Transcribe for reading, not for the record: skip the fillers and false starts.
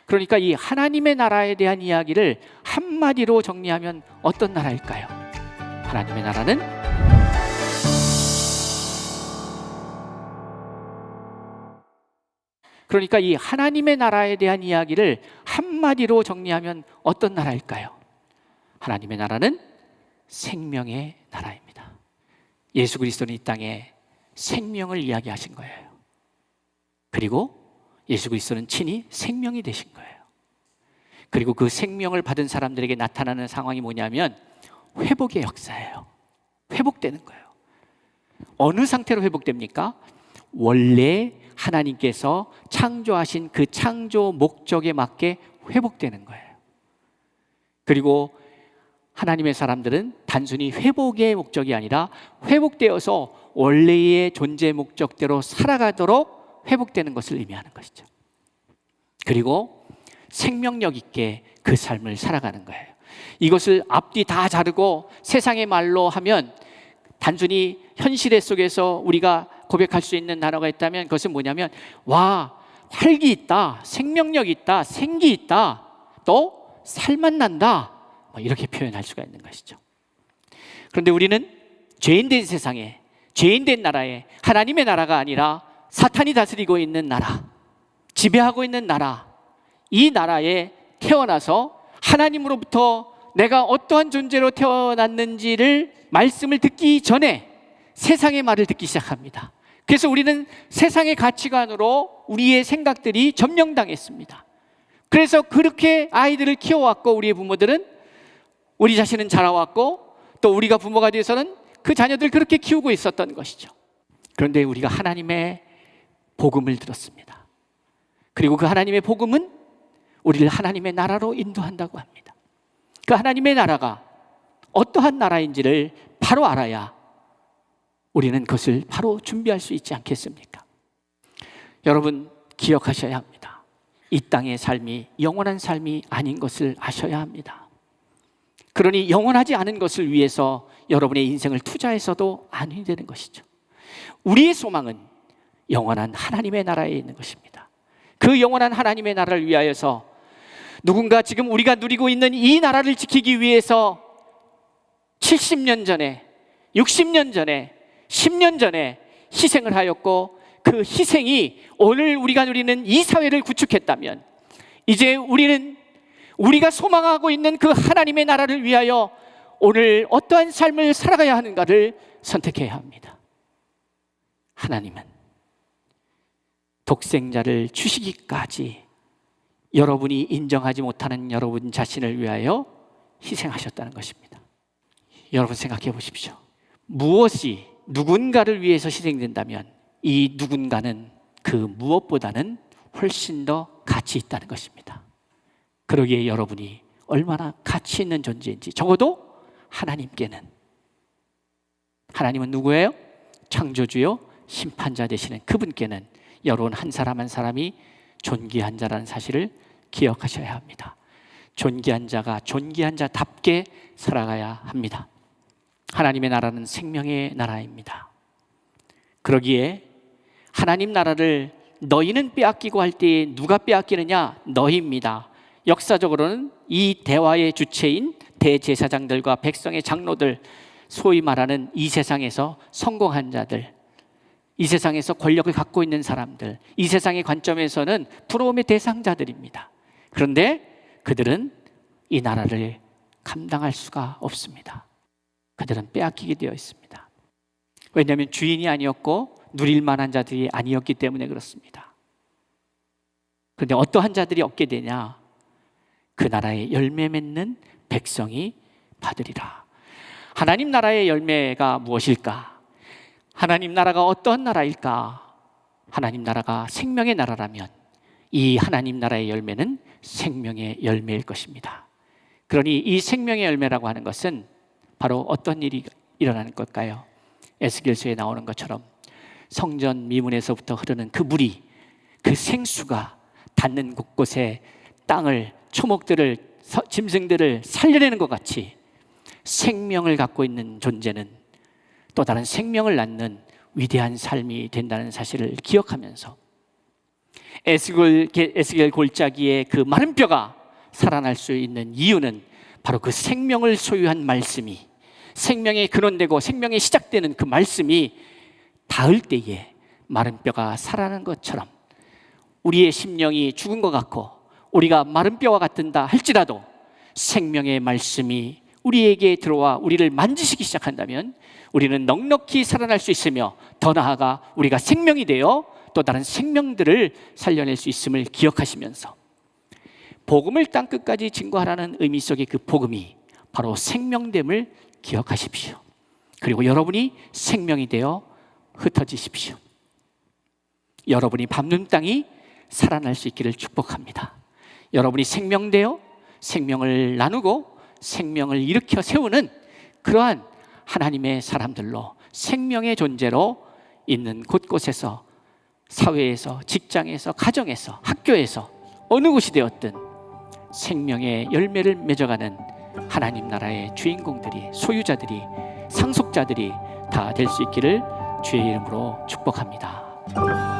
그러니까 이 하나님의 나라에 대한 이야기를 한마디로 정리하면 어떤 나라일까요? 하나님의 나라는 그러니까 이 하나님의 나라에 대한 이야기를 한마디로 정리하면 어떤 나라일까요? 하나님의 나라는 생명의 나라입니다. 예수 그리스도는 이 땅에 생명을 이야기하신 거예요. 그리고 예수 그리스도는 친히 생명이 되신 거예요. 그리고 그 생명을 받은 사람들에게 나타나는 상황이 뭐냐면 회복의 역사예요. 회복되는 거예요. 어느 상태로 회복됩니까? 원래 하나님께서 창조하신 그 창조 목적에 맞게 회복되는 거예요. 그리고 하나님의 사람들은 단순히 회복의 목적이 아니라 회복되어서 원래의 존재 목적대로 살아가도록 회복되는 것을 의미하는 것이죠. 그리고 생명력 있게 그 삶을 살아가는 거예요. 이것을 앞뒤 다 자르고 세상의 말로 하면 단순히 현실의 속에서 우리가 고백할 수 있는 단어가 있다면 그것은 뭐냐면 와, 활기 있다, 생명력 있다, 생기 있다, 또 살맛 난다, 이렇게 표현할 수가 있는 것이죠. 그런데 우리는 죄인된 세상에, 죄인된 나라에 하나님의 나라가 아니라 사탄이 다스리고 있는 나라, 지배하고 있는 나라, 이 나라에 태어나서 하나님으로부터 내가 어떠한 존재로 태어났는지를 말씀을 듣기 전에 세상의 말을 듣기 시작합니다. 그래서 우리는 세상의 가치관으로 우리의 생각들이 점령당했습니다. 그래서 그렇게 아이들을 키워왔고 우리의 부모들은 우리 자신은 자라왔고 또 우리가 부모가 돼서는 그 자녀들 그렇게 키우고 있었던 것이죠. 그런데 우리가 하나님의 복음을 들었습니다. 그리고 그 하나님의 복음은 우리를 하나님의 나라로 인도한다고 합니다. 그 하나님의 나라가 어떠한 나라인지를 바로 알아야 우리는 그것을 바로 준비할 수 있지 않겠습니까? 여러분 기억하셔야 합니다. 이 땅의 삶이 영원한 삶이 아닌 것을 아셔야 합니다. 그러니 영원하지 않은 것을 위해서 여러분의 인생을 투자해서도 아니 되는 것이죠. 우리의 소망은 영원한 하나님의 나라에 있는 것입니다. 그 영원한 하나님의 나라를 위하여서 누군가 지금 우리가 누리고 있는 이 나라를 지키기 위해서 70년 전에, 60년 전에, 10년 전에 희생을 하였고 그 희생이 오늘 우리가 누리는 이 사회를 구축했다면 이제 우리는 우리가 소망하고 있는 그 하나님의 나라를 위하여 오늘 어떠한 삶을 살아가야 하는가를 선택해야 합니다. 하나님은 독생자를 주시기까지 여러분이 인정하지 못하는 여러분 자신을 위하여 희생하셨다는 것입니다. 여러분 생각해 보십시오. 무엇이 누군가를 위해서 희생된다면 이 누군가는 그 무엇보다는 훨씬 더 가치 있다는 것입니다. 그러기에 여러분이 얼마나 가치 있는 존재인지 적어도 하나님께는, 하나님은 누구예요? 창조주요 심판자 되시는 그분께는 여러분 한 사람 한 사람이 존귀한 자라는 사실을 기억하셔야 합니다. 존귀한 자가 존귀한 자답게 살아가야 합니다. 하나님의 나라는 생명의 나라입니다. 그러기에 하나님 나라를 너희는 빼앗기고 할 때에 누가 빼앗기느냐? 너희입니다. 역사적으로는 이 대화의 주체인 대제사장들과 백성의 장로들, 소위 말하는 이 세상에서 성공한 자들, 이 세상에서 권력을 갖고 있는 사람들, 이 세상의 관점에서는 부러움의 대상자들입니다. 그런데 그들은 이 나라를 감당할 수가 없습니다. 그들은 빼앗기게 되어 있습니다. 왜냐하면 주인이 아니었고 누릴 만한 자들이 아니었기 때문에 그렇습니다. 그런데 어떠한 자들이 얻게 되냐? 그 나라의 열매 맺는 백성이 받으리라. 하나님 나라의 열매가 무엇일까? 하나님 나라가 어떠한 나라일까? 하나님 나라가 생명의 나라라면 이 하나님 나라의 열매는 생명의 열매일 것입니다. 그러니 이 생명의 열매라고 하는 것은 바로 어떤 일이 일어나는 걸까요? 에스겔서에 나오는 것처럼 성전 미문에서부터 흐르는 그 물이, 그 생수가 닿는 곳곳에 땅을, 초목들을, 짐승들을 살려내는 것 같이 생명을 갖고 있는 존재는 또 다른 생명을 낳는 위대한 삶이 된다는 사실을 기억하면서 에스겔 골짜기의 그 마른 뼈가 살아날 수 있는 이유는 바로 그 생명을 소유한 말씀이, 생명의 근원되고 생명이 시작되는 그 말씀이 닿을 때에 마른 뼈가 살아나는 것처럼 우리의 심령이 죽은 것 같고 우리가 마른 뼈와 같은다 할지라도 생명의 말씀이 우리에게 들어와 우리를 만지시기 시작한다면 우리는 넉넉히 살아날 수 있으며, 더 나아가 우리가 생명이 되어 또 다른 생명들을 살려낼 수 있음을 기억하시면서, 복음을 땅끝까지 증거하라는 의미 속의 그 복음이 바로 생명됨을 기억하십시오. 그리고 여러분이 생명이 되어 흩어지십시오. 여러분이 밟는 땅이 살아날 수 있기를 축복합니다. 여러분이 생명되어 생명을 나누고 생명을 일으켜 세우는 그러한 하나님의 사람들로, 생명의 존재로 있는 곳곳에서, 사회에서, 직장에서, 가정에서, 학교에서, 어느 곳이 되었든 생명의 열매를 맺어가는 하나님 나라의 주인공들이, 소유자들이, 상속자들이 다 될 수 있기를 주의 이름으로 축복합니다.